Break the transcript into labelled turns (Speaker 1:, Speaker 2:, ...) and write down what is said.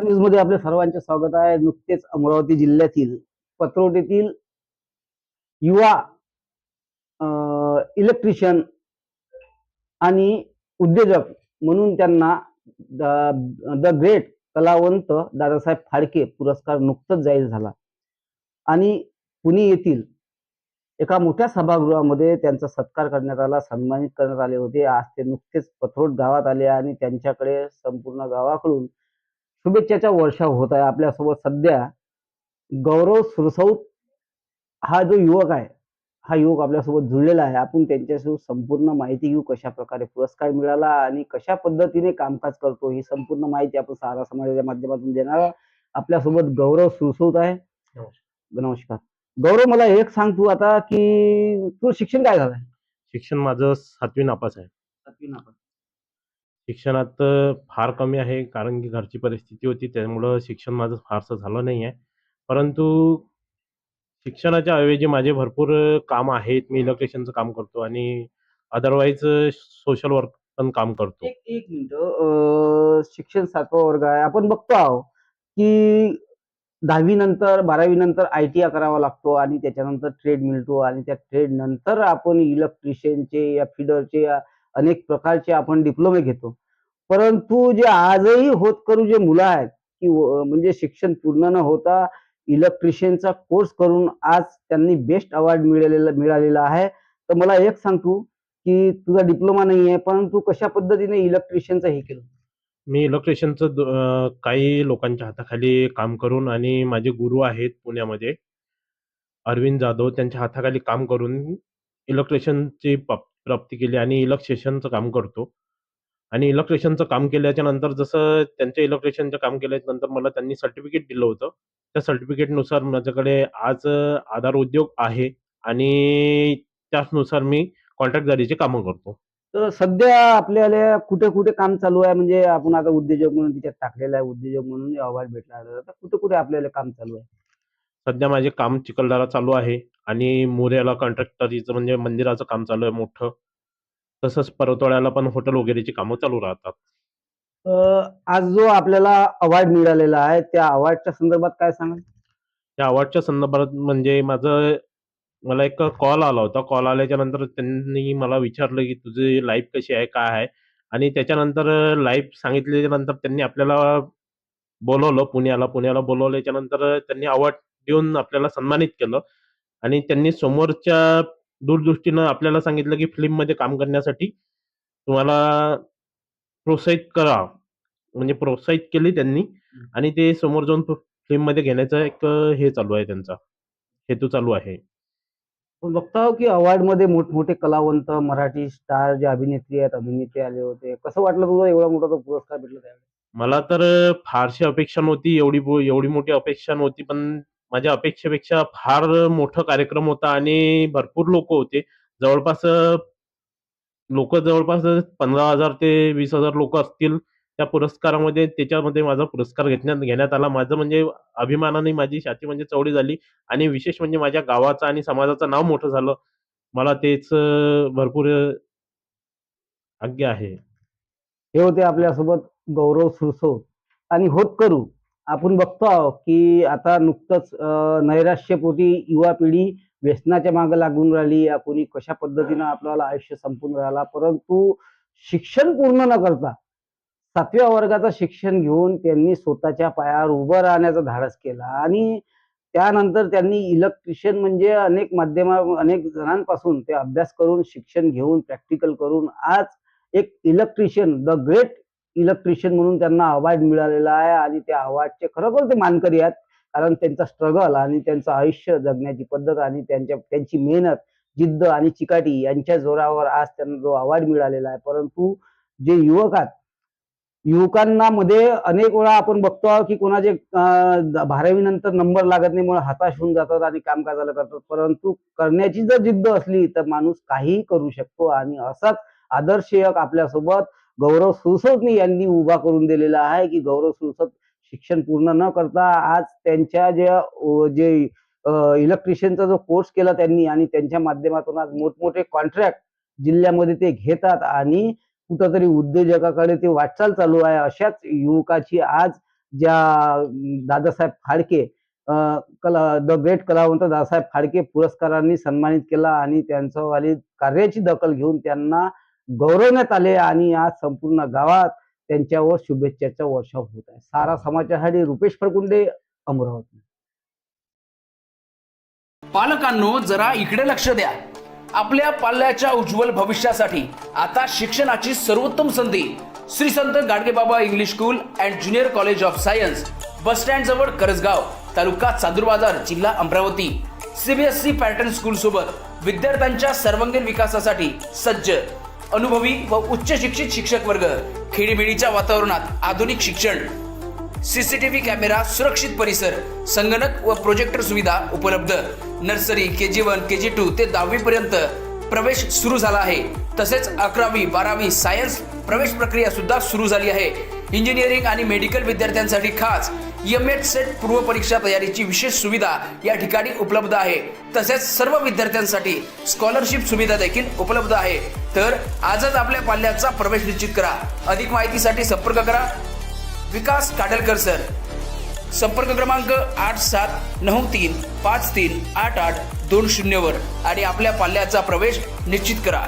Speaker 1: News मध्ये आपल्या सर्वांचे स्वागत आहे. नुकतेच अमरावती जिल्ह्यातील पत्रोटेतील युवा इलेक्ट्रिशियन आणि उद्योजक म्हणून त्यांना द ग्रेट कलावंत दादासाहेब फाळके पुरस्कार नुकताच जाहीर झाला आणि पुणे येथील एका मोठ्या सभागृहामध्ये त्यांचा सत्कार करण्यात आला, सन्मानित करण्यात आले होते. आज ते नुकतेच पत्रोट गावात आले आणि त्यांच्याकडे संपूर्ण गावाकडून शुभेच्छाचा वर्षाव होत आहे. आपल्यासोबत सध्या गौरव सुरसौत हा जो युवक आहे, हा युवक आपल्यासोबत जुळलेला आहे. आपण त्यांच्यासोबत संपूर्ण माहिती घेऊ, कशा प्रकारे पुरस्कार मिळाला आणि कशा पद्धतीने कामकाज करतो, ही संपूर्ण माहिती आपण सारा समाजाच्या माध्यमातून देणार आहोत. आपल्यासोबत गौरव सुरसौत आहे. नमस्कार गौरव, मला एक सांग, तू आता की तू शिक्षण काय झालंय?
Speaker 2: शिक्षण माझं 7वी नापास आहे.
Speaker 1: 7वी नापास.
Speaker 2: शिक्षणात फार कमी आहे, कारण की घरची परिस्थिती होती, त्यामुळं शिक्षण माझं फारसं झालं नाही आहे. परंतु शिक्षणाच्या ऐवजी माझे भरपूर काम आहेत. मी इलेक्ट्रिशियनचं काम करतो आणि अदरवाईज सोशल वर्क पण काम करतो.
Speaker 1: एक मिनिट, शिक्षण 7वा वर्ग आहे. आपण बघतो आहोत की 10वी नंतर 12वी नंतर ITI करावा लागतो आणि त्याच्यानंतर ट्रेड मिळतो आणि त्या ट्रेड नंतर आपण इलेक्ट्रिशियनचे या फिडरचे या अनेक प्रकारचे आपण डिप्लोमे घेतो. परंतु जे आजही होतकरू जे मुलं आहेत की म्हणजे शिक्षण पूर्ण न होता इलेक्ट्रिशियनचा कोर्स करून आज त्यांनी बेस्ट अवॉर्ड मिळालेला आहे. तर मला एक सांग तू की तुझा डिप्लोमा नाही आहे, पण तू कशा पद्धतीने इलेक्ट्रिशियनचं हे केलं?
Speaker 2: मी इलेक्ट्रिशियनचं काही लोकांच्या हाताखाली काम करून आणि माझे गुरु आहेत पुण्यामध्ये अरविंद जाधव, त्यांच्या हाताखाली काम करून इलेक्ट्रिशियनची प्राप्ती केली आणि इलेक्ट्रिशियनचं काम करतो. आणि इलेक्ट्रिशियनचं काम केल्याच्या नंतर जसं त्यांच्या इलेक्ट्रिशियनचं काम केल्याच्या नंतर मला त्यांनी सर्टिफिकेट दिलं होतं. त्या सर्टिफिकेटनुसार माझ्याकडे आज आधार उद्योग आहे आणि त्याचनुसार मी कॉन्ट्रॅक्टदारीची कामं करतो.
Speaker 1: तर सध्या आपल्याला कुठे कुठे काम चालू आहे? म्हणजे आपण आता उद्योजक म्हणून तिच्यात टाकलेलं आहे, उद्योजक म्हणून अवॉर्ड भेटला. तर कुठे कुठे आपल्याला काम चालू आहे?
Speaker 2: सध्या माझे काम चिखलदरा चालू आहे आणि मोऱ्याला कॉन्ट्रॅक्टरीचं म्हणजे मंदिराचं काम चालू आहे मोठं. तसंच परतवाड्याला पण हॉटेल वगैरेची कामं चालू राहतात.
Speaker 1: आज जो आपल्याला अवॉर्ड मिळालेला आहे, त्या अवॉर्डच्या संदर्भात काय सांगाल?
Speaker 2: त्या अवॉर्डच्या संदर्भात म्हणजे मला एक कॉल आला होता. कॉल आल्याच्या नंतर त्यांनी मला विचारलं, की "तुझी लाईफ कशी आहे? काय आहे?" आणि त्याच्यानंतर लाईफ सांगितल्याच्या नंतर त्यांनी आपल्याला बोलावलं पुण्याला. पुण्याला बोलावल्याच्या नंतर त्यांनी अवॉर्ड देऊन आपल्याला सन्मानित केलं आणि त्यांनी समोरच्या दूरदृष्टीनं आपल्याला सांगितलं, की फिल्ममध्ये काम करण्यासाठी तुम्हाला प्रोत्साहित करा. म्हणजे प्रोत्साहित केली त्यांनी आणि ते समोर जाऊन फिल्ममध्ये घेण्याचा एक हे चालू आहे त्यांचा, हेतू चालू आहे.
Speaker 1: आपण बघतो की अवॉर्ड मध्ये मोठमोठे कलावंत, मराठी स्टार जे अभिनेत्री आहेत, अभिनेते आले होते. कसं वाटलं तुला एवढा मोठा तो पुरस्कार भेटला त्यावेळेस?
Speaker 2: मला तर फारशी अपेक्षा नव्हती, एवढी मोठी अपेक्षा नव्हती, पण माझ्या अपेक्षेपेक्षा फार मोठा कार्यक्रम होता आणि भरपूर लोकं होते. जवळपास जवळपास 15,000 ते 20,000 लोकं असतील त्या पुरस्कारामध्ये. त्याच्यामध्ये माझा पुरस्कार घेण्यात आला. माझं म्हणजे अभिमानाने माझी छाती म्हणजे चौडी झाली आणि विशेष म्हणजे माझ्या गावाचं आणि समाजाचं नाव मोठं झालं. मला तेच भरपूर भाग्य आहे.
Speaker 1: हे होते आपल्यासोबत गौरव सुरसौत आणि होतकरू. आपण बघतो आहोत की आता नुकतंच नैराश्यपोटी युवा पिढी व्यसनाच्या मागे लागून राहिली. कोणी कशा पद्धतीनं आपल्याला आयुष्य संपून राहिला, परंतु शिक्षण पूर्ण न करता 7व्या वर्गाचं शिक्षण घेऊन त्यांनी स्वतःच्या पायावर उभं राहण्याचं धाडस केलं आणि त्यानंतर त्यांनी इलेक्ट्रिशियन म्हणजे अनेक जणांपासून ते अभ्यास करून, शिक्षण घेऊन, प्रॅक्टिकल करून आज एक इलेक्ट्रिशियन, द ग्रेट इलेक्ट्रिशियन म्हणून त्यांना अवॉर्ड मिळालेला आहे आणि त्या अवॉर्डचे खरोखर ते मानकरी आहेत. कारण त्यांचा स्ट्रगल आणि त्यांचं आयुष्य जगण्याची पद्धत आणि त्यांची मेहनत, जिद्द आणि चिकाटी यांच्या जोरावर आज त्यांना जो अवॉर्ड मिळालेला आहे. परंतु जे युवक आहेत, युवकांना मध्ये अनेक वेळा आपण बघतो आहोत की कोणाचे 12वी नंतर नंबर लागत नाही म्हणून हताश होऊन जातात आणि कामकाजाला करतात. परंतु करण्याची जर जिद्द असली तर माणूस काहीही करू शकतो आणि असाच आदर्श एक आपल्यासोबत गौरव सुरसौत यांनी उभा करून दिलेला आहे की गौरव सुरसौत शिक्षण पूर्ण न करता आज त्यांच्या जे इलेक्ट्रिशियनचा जो कोर्स केला त्यांनी आणि त्यांच्या माध्यमातून आज मोठमोठे कॉन्ट्रॅक्ट जिल्ह्यामध्ये ते घेतात आणि कुठंतरी उद्योजकाकडे ते वाटचाल चालू आहे. अशाच युवकाची आज ज्या दादासाहेब फाळके द ग्रेट कलावंत दादासाहेब फाळके पुरस्कारांनी सन्मानित केला आणि त्यांच्यावाली कार्याची दखल घेऊन त्यांना गौरवण्यात आले आणि आज संपूर्ण गावात त्यांच्यावर शुभेच्छाचा वर्षाव होत आहे. सारा समाजासाठी रुपेश फरकुंडे, अमरावती.
Speaker 3: पालकांनो, जरा इकडे लक्ष द्या. आपल्या पाल्याच्या उज्ज्वल भविष्यासाठी आता शिक्षणाची सर्वोत्तम संधी Shri Sant Gadgebaba English school and junior college of science, bus stand जवळ करसगाव, तालुका चांदूरबाजार, जिल्हा अमरावती. सीबीएसई पॅटर्न स्कूल सोबत विद्यार्थ्यांच्या सर्वांगीण विकासासाठी सज्ज, अनुभवी व उच्च शिक्षित शिक्षक वर्ग, खेडीमेडीच्या वातावरणात आधुनिक शिक्षण, सीसीटीव्ही कॅमेरा, सुरक्षित परिसर, संगणक व प्रोजेक्टर सुविधा उपलब्ध. नर्सरी, KG1, KG2 ते 10वी पर्यंत प्रवेश सुरू झाला आहे. तसेच 11वी, 12वी सायन्स प्रवेश प्रक्रिया सुद्धा सुरू झाली आहे. इंजिनिअरिंग आणि मेडिकल विद्यार्थ्यांसाठी खास MH सेट पूर्व परीक्षा तयारीची विशेष सुविधा या ठिकाणी उपलब्ध आहे. तसेच सर्व विद्यार्थ्यांसाठी स्कॉलरशिप सुविधा देखील उपलब्ध आहे. तर आजच आपल्या पाल्याचा प्रवेश निश्चित करा. अधिक माहितीसाठी संपर्क करा विकास काटलकर सर. संपर्क क्रमांक 8793538820 वर आणि आपल्या पाल्याचा प्रवेश निश्चित करा.